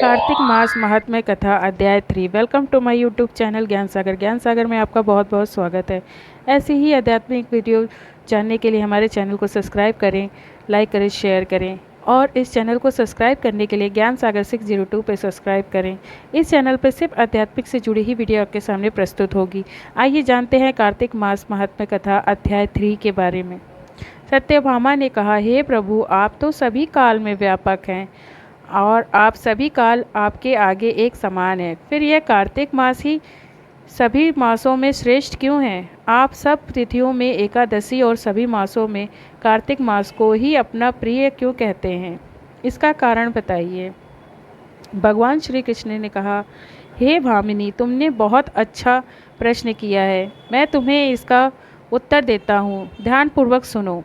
कार्तिक मास महात्म्य कथा अध्याय 3। Welcome to my YouTube channel Gyan Sagar में आपका बहुत बहुत स्वागत है। ऐसी ही आध्यात्मिक वीडियो जानने के लिए हमारे चैनल को सब्सक्राइब करें, लाइक करें, शेयर करें और इस चैनल को सब्सक्राइब करने के लिए ज्ञान सागर 602 पर सब्सक्राइब करें। इस चैनल पर सिर्फ आध्यात्मिक से जुड़ी ही वीडियो आपके सामने प्रस्तुत होगी। आइए जानते हैं कार्तिक मास महात्म्य कथा अध्याय 3 के बारे में। सत्यभामा ने कहा, हे प्रभु, आप तो सभी काल में व्यापक हैं और आप सभी काल आपके आगे एक समान है। फिर यह कार्तिक मास ही सभी मासों में श्रेष्ठ क्यों है? आप सब तिथियों में एकादशी और सभी मासों में कार्तिक मास को ही अपना प्रिय क्यों कहते हैं? इसका कारण बताइए। भगवान श्री कृष्ण ने कहा, हे भामिनी, तुमने बहुत अच्छा प्रश्न किया है। मैं तुम्हें इसका उत्तर देता हूँ, ध्यानपूर्वक सुनो।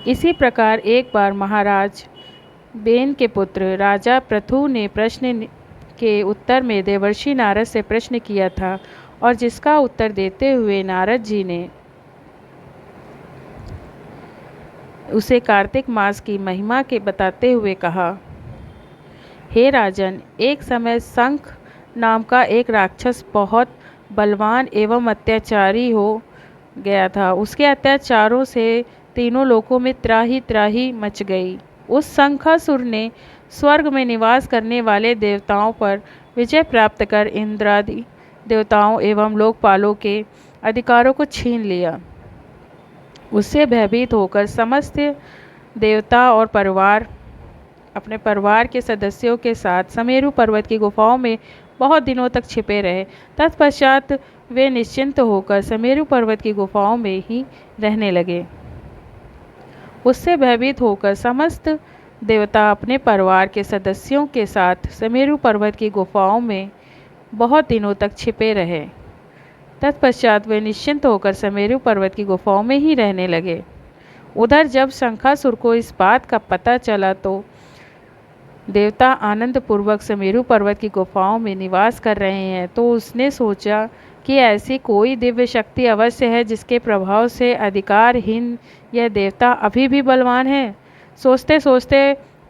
इसी प्रकार एक बार महाराज बेन के पुत्र राजा पृथु ने प्रश्न के उत्तर में देवर्षि नारद से प्रश्न किया था और जिसका उत्तर देते हुए नारद जी ने उसे कार्तिक मास की महिमा के बताते हुए कहा, हे राजन, एक समय शंख नाम का एक राक्षस बहुत बलवान एवं अत्याचारी हो गया था। उसके अत्याचारों से तीनों लोकों में त्राही त्राही मच गई। उस शंखासुर ने स्वर्ग में निवास करने वाले देवताओं पर विजय प्राप्त कर इंद्रादि देवताओं एवं लोकपालों के अधिकारों को छीन लिया। उससे भयभीत होकर समस्त देवता और अपने परिवार के सदस्यों के साथ समेरु पर्वत की गुफाओं में बहुत दिनों तक छिपे रहे। तत्पश्चात वे निश्चिंत होकर समेरु पर्वत की गुफाओं में ही रहने लगे। उससे भयभीत होकर समस्त देवता अपने परिवार के सदस्यों के साथ समेरु पर्वत की गुफाओं में बहुत दिनों तक छिपे रहे। तत्पश्चात वे निश्चिंत होकर समेरु पर्वत की गुफाओं में ही रहने लगे। उधर जब शंखासुर को इस बात का पता चला तो देवता आनंद पूर्वक समेरु पर्वत की गुफाओं में निवास कर रहे हैं, तो उसने सोचा कि ऐसी कोई दिव्य शक्ति अवश्य है जिसके प्रभाव से अधिकारहीन यह देवता अभी भी बलवान है। सोचते सोचते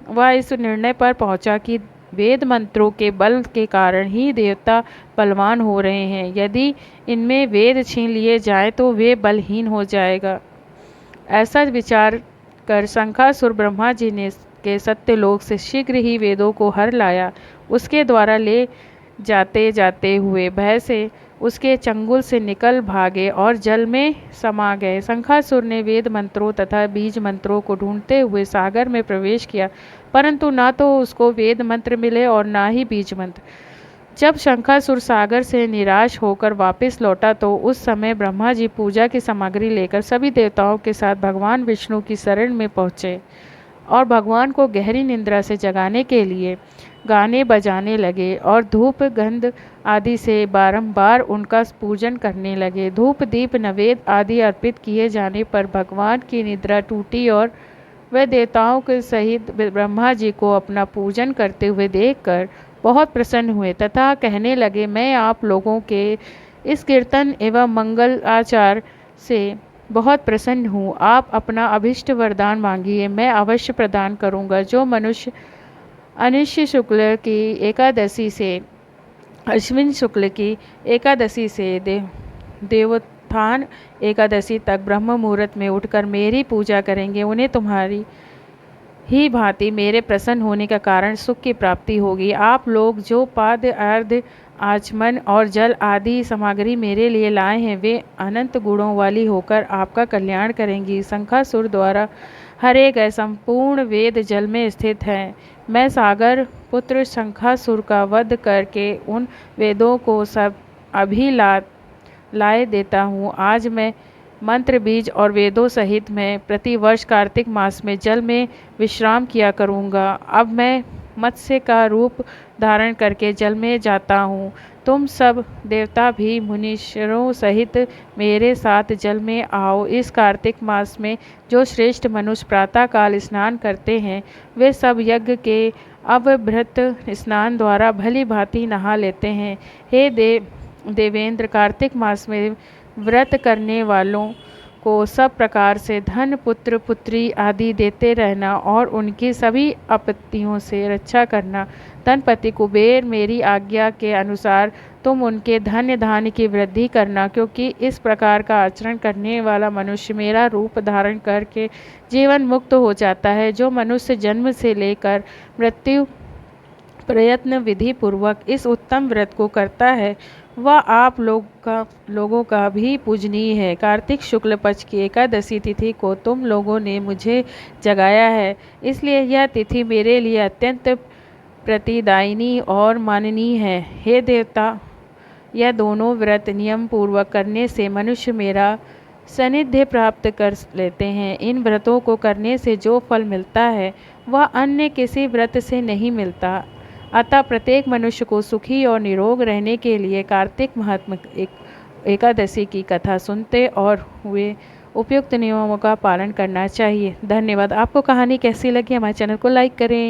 वह इस निर्णय पर पहुंचा कि वेद मंत्रों के बल के कारण ही देवता बलवान हो रहे हैं। यदि इनमें वेद छीन लिए जाएं तो वे बलहीन हो जाएगा। ऐसा विचार कर शंखासुर ब्रह्मा जी ने के सत्यलोक से शीघ्र ही वेदों को हर लाया। उसके द्वारा ले जाते जाते हुए भय से उसके चंगुल से निकल भागे और जल में समा गए। शंखासुर ने वेद मंत्रों तथा बीज मंत्रों को ढूंढते हुए सागर में प्रवेश किया, परंतु ना तो उसको वेद मंत्र मिले और ना ही बीज मंत्र। जब शंखासुर सागर से निराश होकर वापस लौटा तो उस समय ब्रह्मा जी पूजा की सामग्री लेकर सभी देवताओं के साथ भगवान विष्णु की शरण में पहुँचे और भगवान को गहरी निद्रा से जगाने के लिए गाने बजाने लगे और धूप गंध आदि से बारंबार उनका पूजन करने लगे। धूप दीप नवेद आदि अर्पित किए जाने पर भगवान की निद्रा टूटी और वे देवताओं के सहित ब्रह्मा जी को अपना पूजन करते हुए देखकर बहुत प्रसन्न हुए तथा कहने लगे, मैं आप लोगों के इस कीर्तन एवं मंगल आचार से बहुत प्रसन्न हूँ। आप अपना अभिष्ट वरदान मांगिए, मैं अवश्य प्रदान करूँगा। जो मनुष्य अनिश्य शुक्ल की एकादशी से अश्विन शुक्ल की एकादशी से देवोत्थान एकादशी तक ब्रह्म मुहूर्त में उठकर मेरी पूजा करेंगे, उन्हें तुम्हारी ही भांति मेरे प्रसन्न होने का कारण सुख की प्राप्ति होगी। आप लोग जो पाद्य अर्घ्य आचमन और जल आदि सामग्री मेरे लिए लाए हैं, वे अनंत गुणों वाली होकर आपका कल्याण करेंगी। शंखासुर द्वारा हरे गए संपूर्ण वेद जल में स्थित हैं। मैं सागर पुत्र शंखासुर का वध करके उन वेदों को सब अभी लाए देता हूँ। आज मैं मंत्र बीज और वेदों सहित मैं प्रतिवर्ष कार्तिक मास में जल में विश्राम किया करूँगा। अब मैं मत्स्य का रूप धारण करके जल में जाता हूँ। तुम सब देवता भी मुनीश्वरों सहित मेरे साथ जल में आओ। इस कार्तिक मास में जो श्रेष्ठ मनुष्य प्रातः काल स्नान करते हैं, वे सब यज्ञ के अवभृत स्नान द्वारा भली भांति नहा लेते हैं। हे देवेंद्र, कार्तिक मास में व्रत करने वालों को सब प्रकार से धन, पुत्र पुत्री आदि देते रहना और उनकी सभी आपत्तियों से रक्षा करना। धनपति कुबेर, मेरी आज्ञा के अनुसार तुम उनके धन्य धान्य की वृद्धि करना, क्योंकि इस प्रकार का आचरण करने वाला मनुष्य मेरा रूप धारण करके जीवन मुक्त हो जाता है। जो मनुष्य जन्म से लेकर मृत्यु प्रयत्न विधि पूर्वक इस उत्तम व्रत को करता है वह आप लोगों का भी पूजनीय है। कार्तिक शुक्ल पक्ष की एकादशी तिथि को तुम लोगों ने मुझे जगाया है, इसलिए यह तिथि मेरे लिए अत्यंत प्रतिदायिनी और माननीय है। हे देवता, यह दोनों व्रत नियम पूर्वक करने से मनुष्य मेरा सानिध्य प्राप्त कर लेते हैं। इन व्रतों को करने से जो फल मिलता है वह अन्य किसी व्रत से नहीं मिलता। अतः प्रत्येक मनुष्य को सुखी और निरोग रहने के लिए कार्तिक महात्म एकादशी की कथा सुनते और हुए उपयुक्त नियमों का पालन करना चाहिए। धन्यवाद। आपको कहानी कैसी लगी? हमारे चैनल को लाइक करें।